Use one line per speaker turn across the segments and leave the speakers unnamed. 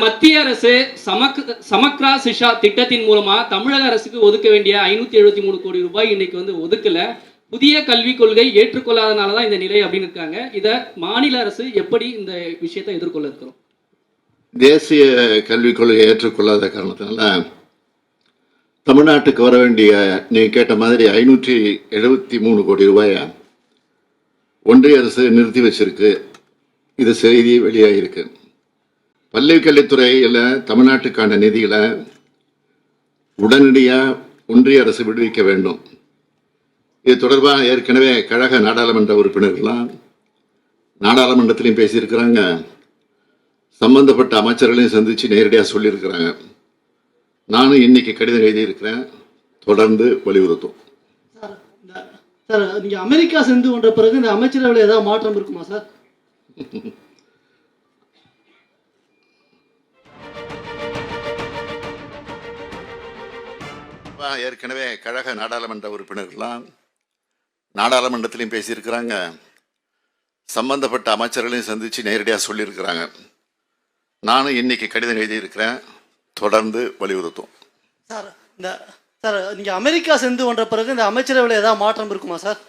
மத்திய அரசு சமக்ரா சிஷா திட்டத்தின் மூலமா தமிழக அரசுக்கு ஒதுக்க வேண்டிய 573 கோடி ரூபாய் இன்னைக்கு வந்து ஒதுக்கல. புதிய கல்விக் கொள்கை ஏற்றுக்கொள்ளாதனாலதான் இந்த நிலை அப்படின்னு இருக்காங்க. இத மாநில அரசு எப்படி இந்த விஷயத்தை எதிர்கொள்ள இருக்கிறோம்?
தேசிய கல்விக் கொள்கையை ஏற்றுக்கொள்ளாத காரணத்தினால தமிழ்நாட்டுக்கு வர வேண்டிய நீங்க கேட்ட மாதிரி 573 கோடி ரூபாயை ஒன்றிய அரசு நிறுத்தி வச்சிருக்கு. இது செய்தி வெளியாகிருக்கு. பள்ளி கல்வித்துறையில் தமிழ்நாட்டுக்கான நிதிகளை உடனடியாக ஒன்றிய அரசு விடுவிக்க வேண்டும். இது தொடர்பாக ஏற்கனவே கழக நாடாளுமன்ற உறுப்பினர்கள்லாம் நாடாளுமன்றத்திலையும் பேசியிருக்கிறாங்க, சம்பந்தப்பட்ட அமைச்சர்களையும் சந்தித்து நேரடியாக சொல்லியிருக்கிறாங்க. நானும் இன்னைக்கு கடிதம் எழுதியிருக்கிறேன். தொடர்ந்து வலியுறுத்தும்.
சார், நீங்க அமெரிக்கா சென்று கொண்ட பிறகு இந்த அமைச்சரவையில் ஏதாவது மாற்றம் இருக்குமா சார்?
ஏற்கனவே கழக நாடாளுமன்ற உறுப்பினர்கள்லாம் நாடாளுமன்றத்திலையும் பேசியிருக்கிறாங்க, சம்பந்தப்பட்ட அமைச்சர்களையும் சந்தித்து நேரடியாக சொல்லியிருக்கிறாங்க. நானும் இன்னைக்கு கடிதம் எழுதியிருக்கிறேன். தொடர்ந்து வலியுறுத்தும்.
சார், நீங்க அமெரிக்கா சென்று கொண்ட பிறகு இந்த அமைச்சரவையில் ஏதாவது மாற்றம் இருக்குமா சார்?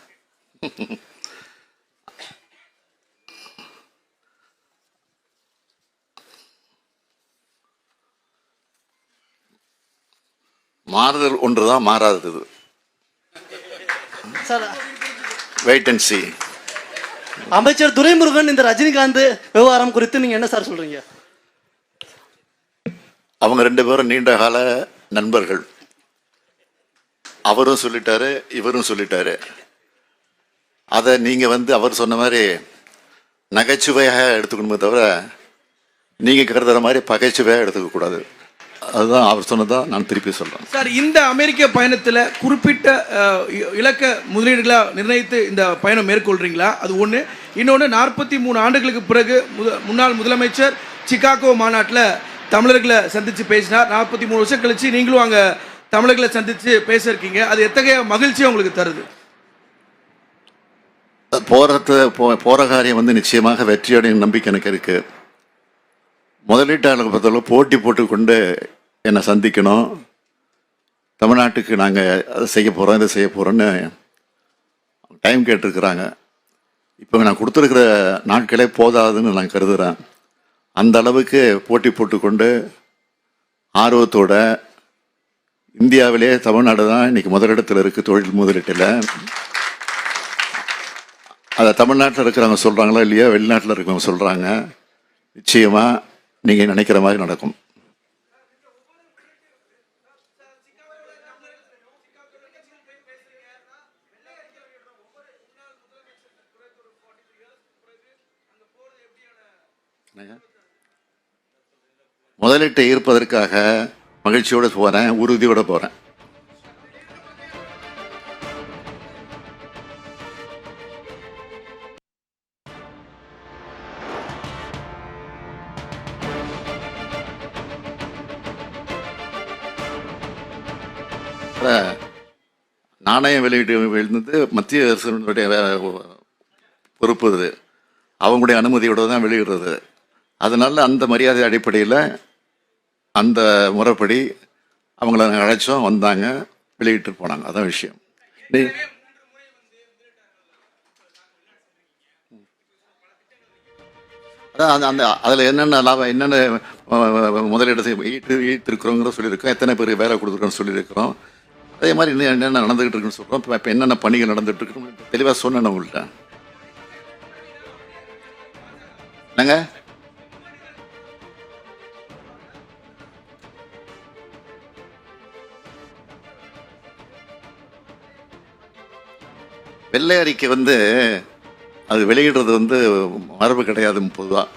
மாறுதல் ஒன்றுதான், மாறாதது. Wait and see.
அமைச்சர் துரைமுருகன் இந்த ரஜினிகாந்த் விவகாரம் குறித்து நீங்க என்ன சார் சொல்றீங்க?
அவங்க 2 பேரும் நீண்ட கால நண்பர்கள். அவரும் சொல்லிட்டாரு, இவரும் சொல்லிட்டாரு. அதை நீங்க அவர் சொன்ன மாதிரி நகைச்சுவையாக எடுத்துக்கணுமே தவிர நீங்க கருதுற மாதிரி பகைச்சுவையாக எடுத்துக்க கூடாது. அதுதான் அவர் சொன்னதான் நான் திருப்பி சொல்றேன்.
சார், இந்த அமெரிக்க பயணத்தில் குறிப்பிட்ட இலக்க முதலீடுகளா நிர்ணயித்து இந்த பயணம் மேற்கொள்றீங்களா? அது ஒன்று. இன்னொன்று, 43 ஆண்டுகளுக்கு பிறகு முன்னாள் முதலமைச்சர் சிகாகோ மாநாட்டில் தமிழர்களை சந்தித்து பேசினார். 43 வருஷம் கழிச்சு நீங்களும் அங்கே தமிழர்களை சந்தித்து பேசியிருக்கீங்க. அது எத்தகைய மகிழ்ச்சியை உங்களுக்கு தருது?
போற காரியம் நிச்சயமாக வெற்றியடையும் நம்பிக்கை எனக்கு இருக்கு. முதலீட்டாளர்கள் பொறுத்தவரை போட்டி போட்டுக்கொண்டு என்னை சந்திக்கணும், தமிழ்நாட்டுக்கு நாங்கள் அதை செய்ய போகிறோம், இதை செய்ய போகிறோன்னு டைம் கேட்டிருக்கிறாங்க. இப்போ நான் கொடுத்துருக்கிற நாட்களே போதாதுன்னு நான் கருதுகிறேன். அந்த அளவுக்கு போட்டி போட்டுக்கொண்டு ஆர்வத்தோட இந்தியாவிலே தமிழ்நாடு தான் இன்றைக்கி முதலிடத்தில் இருக்குது தொழில் முதலீட்டில். அதை தமிழ்நாட்டில் இருக்கிறவங்க சொல்கிறாங்களா இல்லையா, வெளிநாட்டில் இருக்கிறவங்க சொல்கிறாங்க. நிச்சயமாக நீங்கள் நினைக்கிற மாதிரி நடக்கும். முதலீட்டை ஈர்ப்பதற்காக மகிழ்ச்சியோடு போகிறேன், உறுதியோடு போகிறேன். நாணயம் வெளியீட்டு எழுந்தது மத்திய அரசினுடைய பொறுப்பு. இது அவங்களுடைய அனுமதியோடு தான் வெளியிடுறது. அதனால் அந்த மரியாதை அடிப்படையில் அந்த முறைப்படி அவங்கள அழைச்சோம், வந்தாங்க, வெளியிட்டு போனாங்க. அதான் விஷயம். அதான் அந்த அதில் என்னென்ன லாபம், என்னென்ன முதலீடு ஈர்த்திருக்கிறோங்கிற சொல்லியிருக்கோம், எத்தனை பேர் வேலை கொடுத்துருக்கோன்னு சொல்லியிருக்கிறோம். அதே மாதிரி இன்னும் என்னென்ன நடந்துகிட்டு இருக்குன்னு சொல்கிறோம். இப்போ என்னென்ன பணிகள் நடந்துகிட்டு இருக்குன்னு தெளிவாக சொன்னேன் உங்கள்கிட்ட. என்னங்க வெள்ளை அறிக்கை அது வெளியிடுறது மரபு கிடையாது பொதுவாக.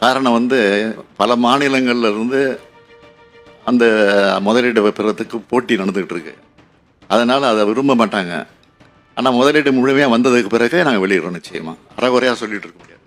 காரணம் பல மாநிலங்கள்ல இருந்து அந்த முதலீடு பெறத்துக்கு போட்டி நடந்துகிட்டு இருக்கு. அதனால் அதை விரும்ப மாட்டாங்க. ஆனால் முதலீடு முழுமையாக வந்ததுக்கு பிறகு நாங்கள் வெளியிடுறோம். நிச்சயமாக அறகுறையாக சொல்லிட்டு இருக்க முடியாது.